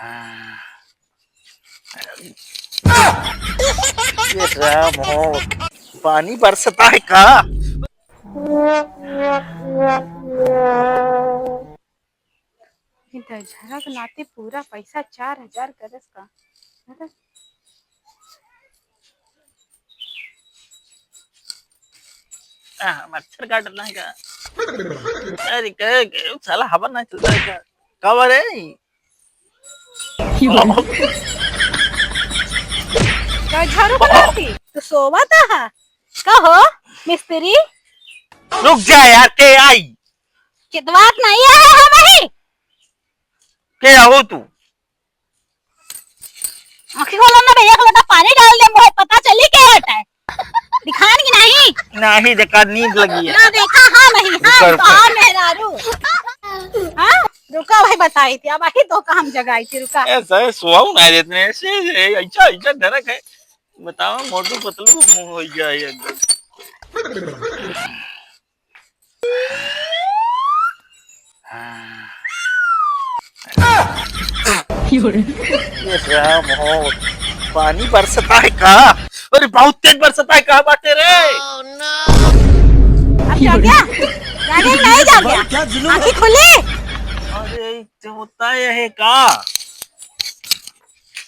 ये राम हो, पानी बरसता है का? झरक नाते पूरा पैसा 4000 करस का। मच्छर काट रहा है का? अरे साला हवा ना चलता है क्या? कवर है झाड़ू बनाती तो सोवा था कहो मिस्त्री। रुक जा यार, के आई चितवात नहीं है भाई। के हो तू? आँखें खोलो ना भैया, को लोटा पानी डाल दे, मुझे पता चली क्या हटा है। दिखान की नहीं नहीं देखा, नींद लगी है ना देखा। हाँ नहीं हाँ तो हाँ मेहरारू। हाँ रुका भाई, बताई थी अब आई तो काम जगाई थी। रुका ऐसा है, सुहाऊ ना देते हैं ऐसे ऐसा ऐसा डरक है। बताओ मोटू पतलू मुंह हो गया है एकदम। ये राम हो, पानी बरसता है का? अरे बहुत तेज बरसता है, कहा बाटे रे? अब जा गया जागे नहीं जा गया, आँखें खुली। अरे तो होता है का?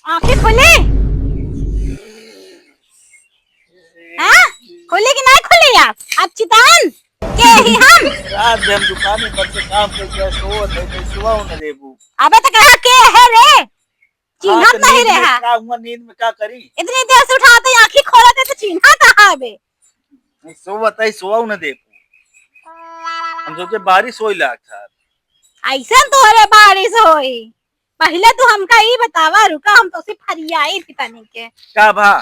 आँखें खुली हाँ? खुली कि नहीं खुली? आप चितान के ही हम रात में हम दुकान पर से काम करके सोवत है तो सुबह न देबू। अबे तो कहा के है रे, चिन्हत नहीं रहा। नींद में क्या करी? इतनी देर से उठाते आँखें खोलते तो चिन्हा कहाँ बे? सोवत है सुबह न देबू। हम सोचे बारिश होई लाग था। ऐसा तो अरे बारिश होई। पहले तो हमका ही बतावा, रुका हम तो सिर्फ फरियाई थी तनी के का भा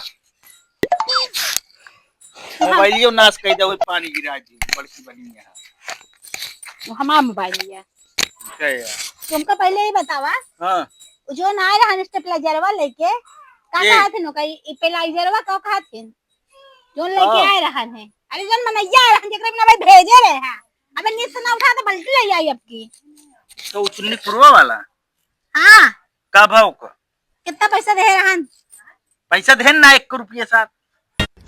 मोबाइलियो नाश कर दे, पानी गिरा दी बड़की बनी है। हमारा मोबाइल लिया क्या यार? तुमका पहले ही बतावा। हां जो ना रहा स्टेबलाइजरवा लेके का कहा थे नो कई इपेलाइजरवा का कहा थे जोन लेके आए रहन है। अरे जोन मनैया रहन जेकरा बिना भाई भेजे रहे हैं। अबे नींद से ना उठा तो बल्टी ले आई आपकी। तो उचन्नी पुरवा वाला हां का भाव का? कितना पैसा दे रहन? पैसा देन ना 1 रुपया साथ।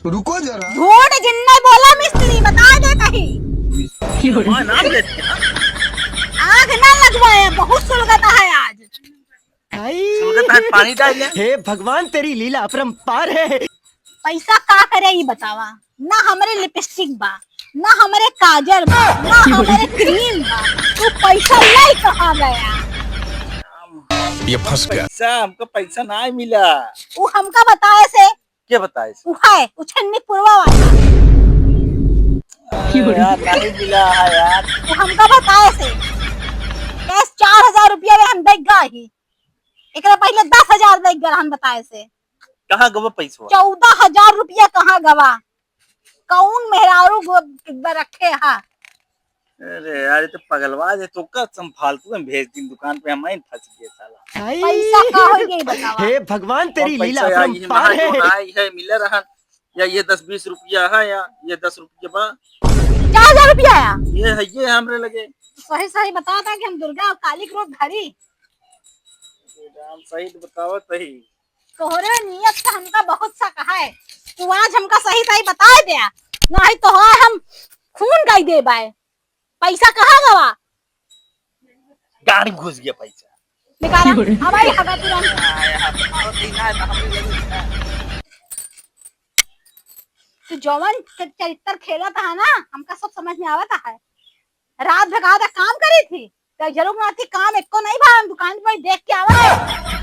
रुको जरा, झूठ जिन्ने बोला मिस्त्री बता दे कहीं। मैं नाम लेती हूं। आग ना लगवाए, बहुत सुलगता है आज। सुलगता है, पानी डाल ले। हे भगवान तेरी लीला अपरंपार है। पैसा का करे ये बतावा। ना हमारे लिपस्टिक बा, ना हमारे काजल बा, ना हमारे क्रीम बा। तू पैसा ले कहाँ गया? ये फंस गया। हमको पैसा ना मिला। वो हमका बताए से क्या बताए? वो है उछन्नी पुरवा वाला। यार नहीं मिला है यार। वो हमका बताए से कैश 4000 रुपया में हम देख गए। एकरा पहले 10000 देख गए हम बताए से। कहाँ गवा पैसा? 14000 रुपया कहाँ गवा? कौन मेहरारू रखे हा? अरे यार ये तो पगलवा है। तो का फालतू में भेज दी दुकान पे, हम फंस गए साला। पैसा का हो गई बतावा। हे भगवान तेरी लीला अपरंपार है। है मिले रहन या ये 10-20 रुपया है या ये 10 रुपया बा। 4000 रुपया आया। ये हमरे लगे सही सही बता था कि हम दुर्गा और काली क्रोध घड़ी। राम सही बताओ सही। तोहरे नियत से हमका बहुत सा कहा है। तू आज हमका सही सही बता दे, नहीं तो हम खून गाई दे बाय। पैसा कहाँ गवा? गाड़ी घुस गया पैसा। निकाला हमारी हगा तुरंत। तू जवान चरित्र खेला था ना, हमका सब समझ में आवता है। रात भगा दा काम करी थी तो जरूर ना थी काम एको नहीं भा। हम दुकान पर देख के आवा है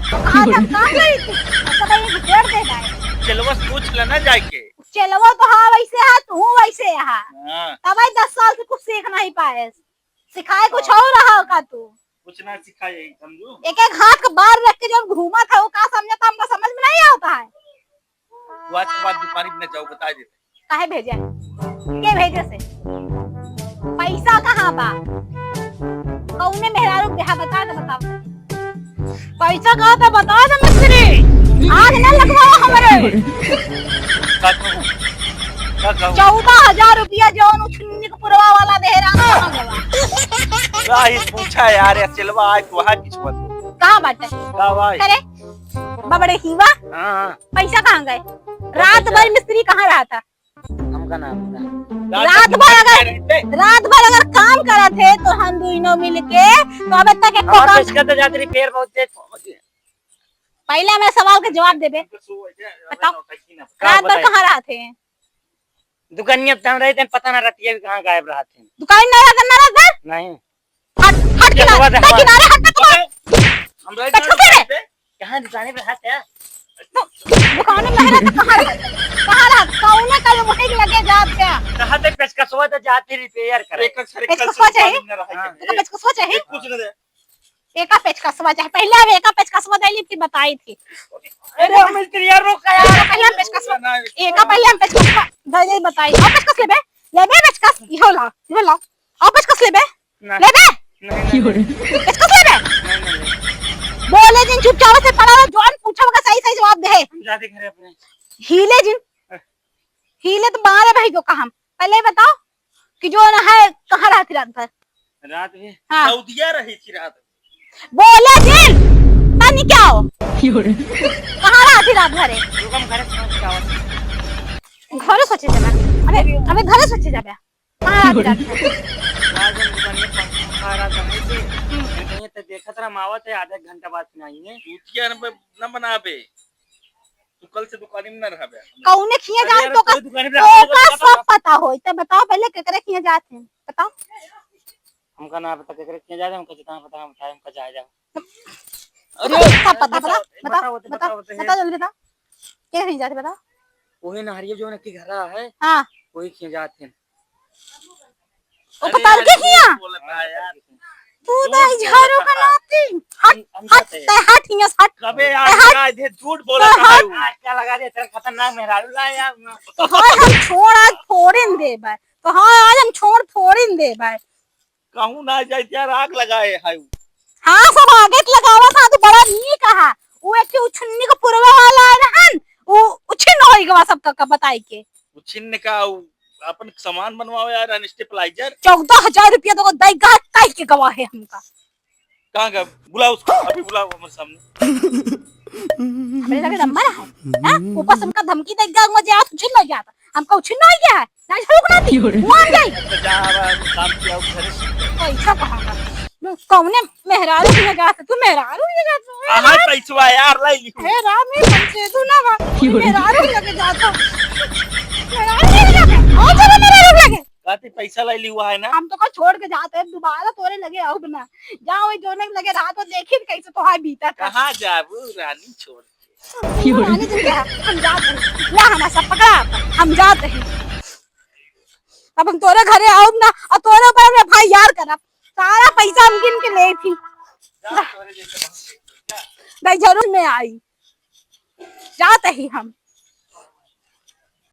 तो कहा था काम करी थी तो भाई ये घेर दे गए। चलो बस पूछ लेना जाके। चलो तो हाँ वैसे है, तू वैसे है। हां तब 10 साल से कुछ सीख नहीं पाए। सिखाए कुछ और रहा का तू। कुछ ना सिखाए समझू। एक एक हाथ का बार रख के जब घूमा था वो का समझता हमको समझ में नहीं आता है। आज के बाद दुकान पे न जाओ, बता देते काहे भेजे के भेजे से? पैसा कहाँ बा? कौने मेहरारू देहा बता दे, बताओ पैसा कहाँ था बता दे मिस्त्री। आग ना लगवाओ हमारे। 14000 रुपया जौन उछन्नी को पुरवा वाला दे रहा कहाँ गवा? पूछा यार चलवा आज तो किस्मत कहाँ बाटे का भाई? करे बबड़े हीवा हाँ पैसा कहाँ गए? रात भर मिस्त्री कहाँ रहा था? हमका नाम रात भर अगर काम करा थे तो हम दोनों मिलके तो अब तक एक काम तो जाती रही पैर बहुत तेज पहले मैं सवाल का जवाब देबे बताओ रात भर कहाँ रहा थे? दुकानिया हम रहे थे पता ना रतिया भी कहाँ गायब रहा थे दुकान नहीं रहता नहीं हट किनारे हट हम रहे कहाँ दुकाने पे हाथ है दुकान में नहीं रहता कहाँ रहता कौन कल मुझे लगे जात क्या कहाँ तक पेचकसवा तो जाती रिपेयर करे पेचकसवा चाहिए तो पेचकसवा चाहिए कुछ नहीं दे एका पेचकसवा चाहिए पहले अब एका पेचकसवा दैली थी बताई थी अरे मिस्त्री यार रोक यार पहले हम पेचकसवा एका पहले हम पेचकसवा दैली बताई अब पेचकस लेबे पेचकस इहो ला अब पेचकस लेबे पेचकस लेबे बोले जिन चुपचाप से पड़ा रहो जॉन पूछोगा सही सही जवाब दे जाते घर अपने हिले तो बाहर भाई जो कहा पहले ही बताओ कि जो ना है कहाँ रहती रात भर रात में हाँ। सऊदिया रही थी रात बोले जिन पानी क्या हो कहाँ रहती रात भर घरे सोचे जाबे अबे घरे सोचे जाबे कहाँ रहती रात भर तो देखा तेरा मावत है आधा घंटा बाद में आई है दूतिया न बनाबे तू कल से दुकान में न रहबे कौने खिया जान तो का सब पता होई त बताओ पहले केकरे खिया जात है बताओ हमका ना पता केकरे खिया जात हमका जितना पता हम टाइम का जाए जा अरे सब पता बता जल्दी बता क्या खिया जाते बता वही नहरिया जो नक्की घर है हां वही खिया जाते हैं ओ पता के खिया तू दई झाड़ू बनाती हट कबे यार ये झूठ बोला है क्या लगा दे तेरा खतरनाक मेहरारू ला यार तो हां हम छोड़ आज फोड़न दे भाई तो हां आज हम छोड़ फोड़न दे भाई कहूं ना जाए यार आग लगाए है हां सब आगे लगावा था तो बड़ा नहीं कहा वो एक उछन्नी को पुरवा वाला है रहन वो उछिन होई गवा सब का बताई के उछिन का अपन सामान बनवाओ यार स्टेपलाइजर 14000 रुपया तो दई गा काई के गवा है हमका कहां का बुलाओ उसको अभी बुलाओ हमारे सामने हमरे लगे नंबर है हां ऊपर से हमका धमकी देगा मुझे आ उछिन लग गया हमका उछिन नहीं गया है ना झड़ू बनाती मान गई काम किया घर से पैसा कहां का कौने मेहरारू की जगह तू मेहरारू की जगह हां पैसा यार लाई लिखो हे राम में पंचे तू ना मेहरारू लगे जाता मेहरारू लगे ओ चलो मेहरारू लगे काते पैसा लाई लिया है ना हम तो का छोड़ के जाते हैं दोबारा तोरे लगे आओ बना जाओ वही जोने लगे रात तो देखी कैसे तो हां बीता था कहां जाबू रानी छोड़ रानी जी हम जाते हैं ला हमारा सब पकड़ा हम जाते हैं अब हम तोरे घरे आओ ना और तोरे ऊपर में भाई यार करब सारा पैसा हम गिन के ले थी नहीं जरूर में आई जाते ही हम